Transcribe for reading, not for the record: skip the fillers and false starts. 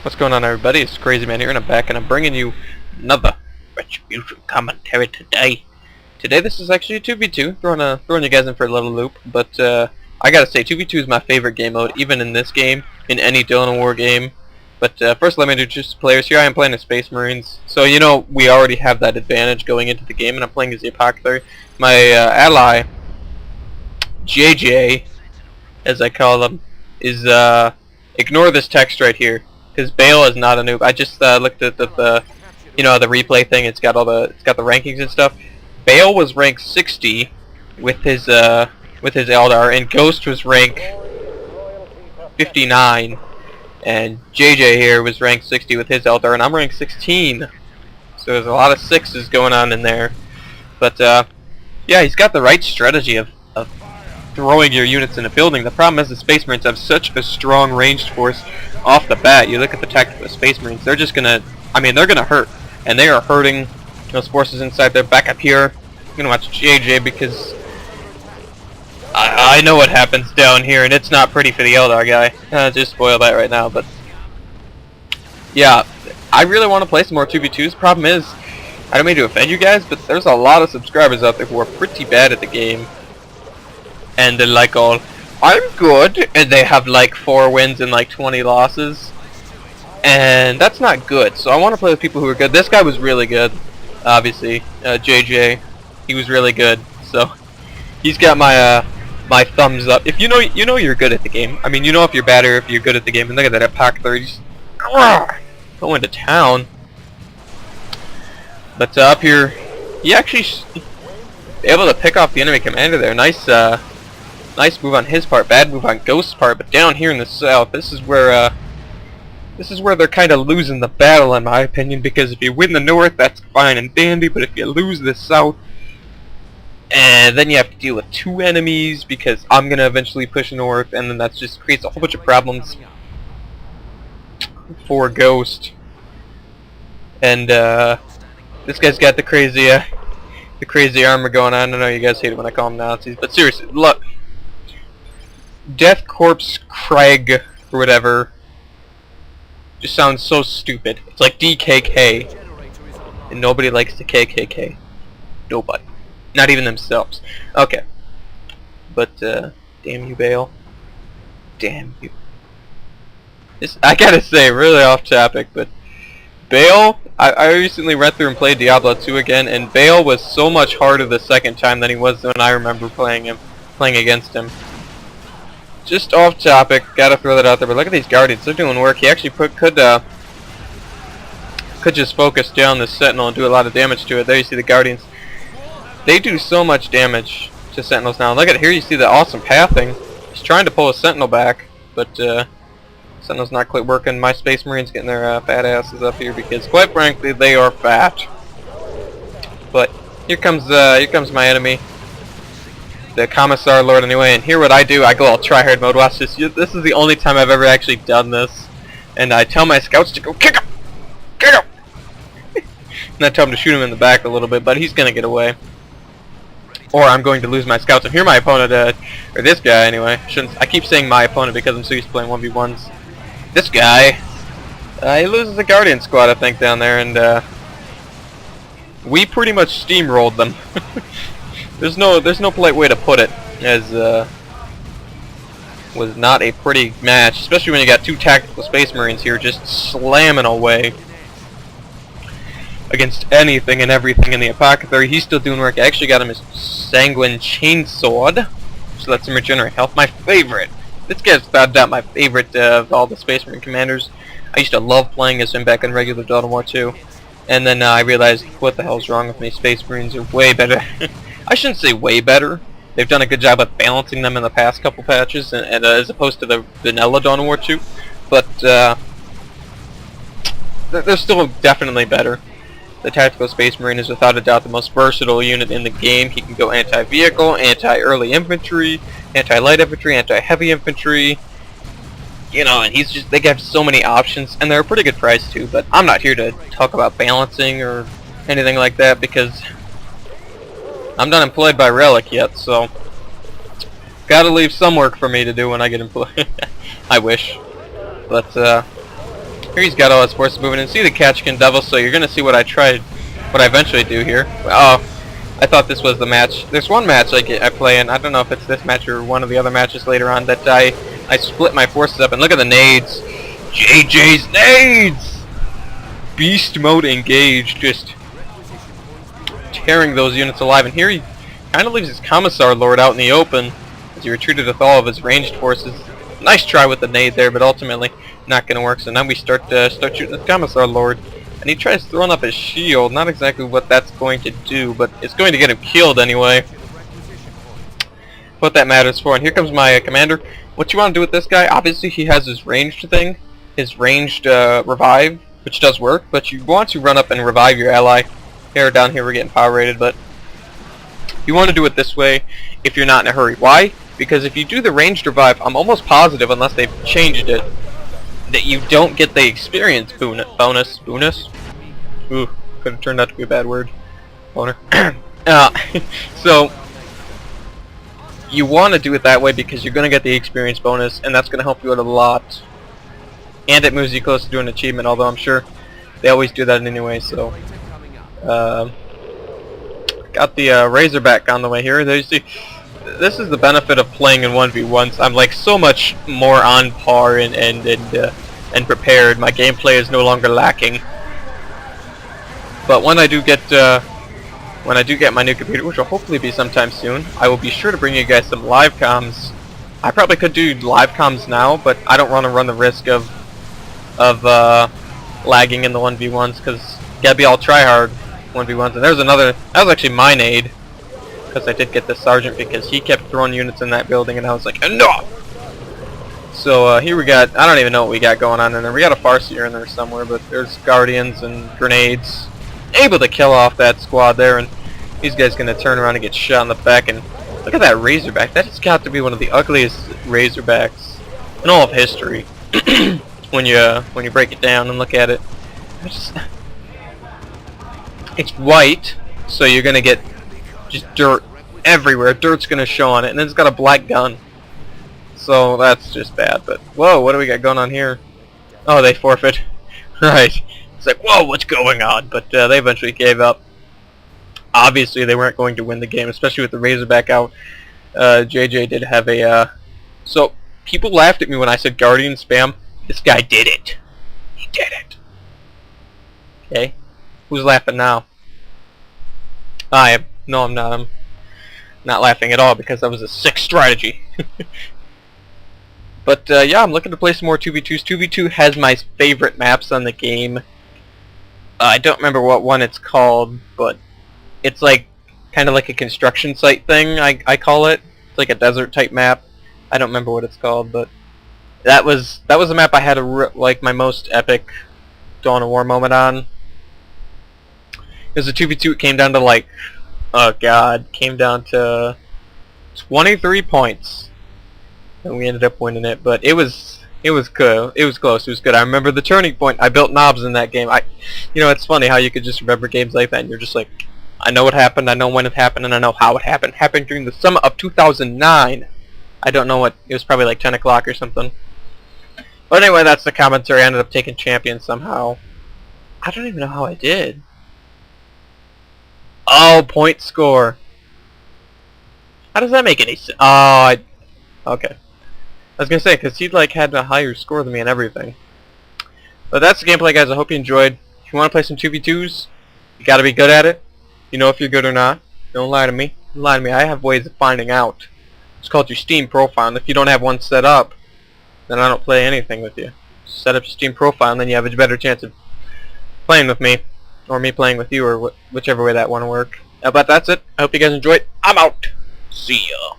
What's going on, everybody? It's Crazy Man here, and I'm back, and I'm bringing you another Retribution commentary today. Today, this is actually a 2v2, throwing you guys in for a little loop, but I gotta say, 2v2 is my favorite game mode, even in this game, in any Dawn War game. But first, let me introduce the players. Here I am playing as Space Marines, so you know, we already have that advantage going into the game, and I'm playing as the Apothecary. My ally, JJ, as I call him, is, ignore this text right here. Because Bale is not a noob. I just looked at the you know, the replay thing. It's got the rankings and stuff. Bale was ranked 60 with his Eldar, and Ghost was ranked 59, and JJ here was ranked 60 with his Eldar, and I'm ranked 16. So there's a lot of sixes going on in there. But yeah, he's got the right strategy of throwing your units in a building. The problem is the Space Marines have such a strong ranged force off the bat. You look at the tactical Space Marines, they're just gonna, they're gonna hurt, and they are hurting those forces inside there. Back up here, I'm gonna watch JJ because I know what happens down here, and it's not pretty for the Eldar guy. Just spoil that right now, but yeah, I really want to play some more 2v2s. Problem is, I don't mean to offend you guys, but there's a lot of subscribers out there who are pretty bad at the game. And they're like all, I'm good, and they have like 4 wins and like 20 losses. And that's not good, so I want to play with people who are good. This guy was really good, obviously, JJ. He was really good, so he's got my my thumbs up. If you know you're good at the game. I mean, you know if you're bad or if you're good at the game. And look at that Apothecary, just going to town. But up here, he actually able to pick off the enemy commander there. Nice move on his part, bad move on Ghost's part. But down here in the south, this is where they're kind of losing the battle, in my opinion. Because if you win the north, that's fine and dandy. But if you lose the south, and then you have to deal with 2 enemies, because I'm gonna eventually push north, and then that just creates a whole bunch of problems for Ghost. And this guy's got the crazy armor going on. I know you guys hate it when I call them Nazis, but seriously, look. Death Corpse Craig, or whatever, just sounds so stupid. It's like DKK, and nobody likes the KKK. Nobody. Not even themselves. Okay. But, damn you, Bale. Damn you. I gotta say, really off topic, but Bale, I recently read through and played Diablo 2 again, and Bale was so much harder the second time than he was when I remember playing against him. Just off topic, gotta throw that out there, but look at these Guardians, they're doing work. He actually could just focus down the Sentinel and do a lot of damage to it. There you see the Guardians. They do so much damage to Sentinels now. Look at here, you see the awesome pathing. He's trying to pull a Sentinel back, but Sentinel's not quite working. My Space Marines getting their fat asses up here because, quite frankly, they are fat. But here comes my enemy, the Commissar Lord, anyway. And here, what I do, I go all tryhard mode. Watch this. This is the only time I've ever actually done this. And I tell my scouts to go kick him, kick him. And I tell him to shoot him in the back a little bit, but he's gonna get away. Or I'm going to lose my scouts. And here my opponent, or this guy anyway. I keep saying my opponent because I'm so used to playing 1v1s. This guy, he loses the Guardian squad, I think, down there, and we pretty much steamrolled them. there's no polite way to put it, as was not a pretty match, especially when you got 2 tactical Space Marines here just slamming away against anything and everything in the Apothecary. He's still doing work. I actually got him his Sanguine Chainsword, which lets him regenerate health. My favorite. This guy's without doubt my favorite of all the Space Marine commanders. I used to love playing as him back in regular Dawn War 2. And then I realized, what the hell's wrong with me? Space Marines are way better. I shouldn't say way better. They've done a good job of balancing them in the past couple patches, and as opposed to the vanilla Dawn War 2. But they're still definitely better. The Tactical Space Marine is without a doubt the most versatile unit in the game. He can go anti-vehicle, anti-early infantry, anti-light infantry, anti-heavy infantry. You know, and they have so many options, and they're a pretty good price too. But I'm not here to talk about balancing or anything like that because I'm not employed by Relic yet, so gotta leave some work for me to do when I get employed. I wish. But Here he's got all his forces moving, and see the Catchkin Devil, so you're gonna see what I eventually do here. Oh, I thought this was the match. There's one match I play in, I don't know if it's this match or one of the other matches later on, that I split my forces up, and look at the nades! JJ's nades! Beast mode engaged, just tearing those units alive, and here he kind of leaves his Commissar Lord out in the open as he retreated with all of his ranged forces. Nice try with the nade there, but ultimately not going to work, so now we start shooting the Commissar Lord. And he tries throwing up his shield. Not exactly what that's going to do, but it's going to get him killed anyway. What that matters for. And here comes my commander. What you want to do with this guy, obviously he has his ranged thing, his ranged revive, which does work, but you want to run up and revive your ally. Here, down here we're getting power rated, but you want to do it this way if you're not in a hurry. Why? Because if you do the ranged revive, I'm almost positive, unless they've changed it, that you don't get the experience bonus. Ooh, could have turned out to be a bad word. Boner. So you want to do it that way because you're going to get the experience bonus, and that's going to help you out a lot. And it moves you close to doing an achievement, although I'm sure they always do that anyway. So got the Razorback on the way here. There you see. This is the benefit of playing in 1v1s. I'm like so much more on par and prepared. My gameplay is no longer lacking. But when I do get my new computer, which will hopefully be sometime soon, I will be sure to bring you guys some live comms. I probably could do live comms now, but I don't want to run the risk of lagging in the 1v1s because gotta be all tryhard 1v1s. And there's another. That was actually my nade. Because I did get the sergeant because he kept throwing units in that building and I was like, enough! So here we got, I don't even know what we got going on in there. We got a Farseer in there somewhere, but there's Guardians and grenades. Able to kill off that squad there, and these guys gonna turn around and get shot in the back. And look at that Razorback. That has got to be one of the ugliest Razorbacks in all of history. when you break it down and look at it. It's white, so you're gonna get just dirt everywhere. Dirt's gonna show on it, and then it's got a black gun. So that's just bad. But whoa, what do we got going on here? Oh, they forfeit. Right. It's like, whoa, what's going on? But they eventually gave up. Obviously, they weren't going to win the game, especially with the Razorback out. JJ did have a. So people laughed at me when I said Guardian spam. This guy did it. He did it. Okay. Who's laughing now? I am. No, I'm not. I'm not laughing at all because that was a sick strategy. But yeah, I'm looking to play some more 2v2's. 2v2 has my favorite maps on the game. I don't remember what one it's called, but it's like kind of like a construction site thing. I call it. It's like a desert type map. I don't remember what it's called, but that was a map I had like my most epic Dawn of War moment on. It was a 2v2. It came down to like. Oh god, came down to 23 points, and we ended up winning it. But it was good. It was close. It was good. I remember the turning point. I built knobs in that game. You know, it's funny how you could just remember games like that, and you're just like, I know what happened. I know when it happened, and I know how it happened. It happened during the summer of 2009. I don't know what. It was probably like 10 o'clock or something. But anyway, that's the commentary. I ended up taking champion somehow. I don't even know how I did. Oh, point score. How does that make any sense? Oh, okay. I was gonna say, because he like had a higher score than me and everything. But that's the gameplay, guys. I hope you enjoyed. If you want to play some 2v2s, you gotta be good at it. You know if you're good or not. Don't lie to me. Don't lie to me. I have ways of finding out. It's called your Steam profile, and if you don't have one set up, then I don't play anything with you. Set up your Steam profile, and then you have a better chance of playing with me. Or me playing with you, or whichever way that want to work. But that's it. I hope you guys enjoyed. I'm out. See ya.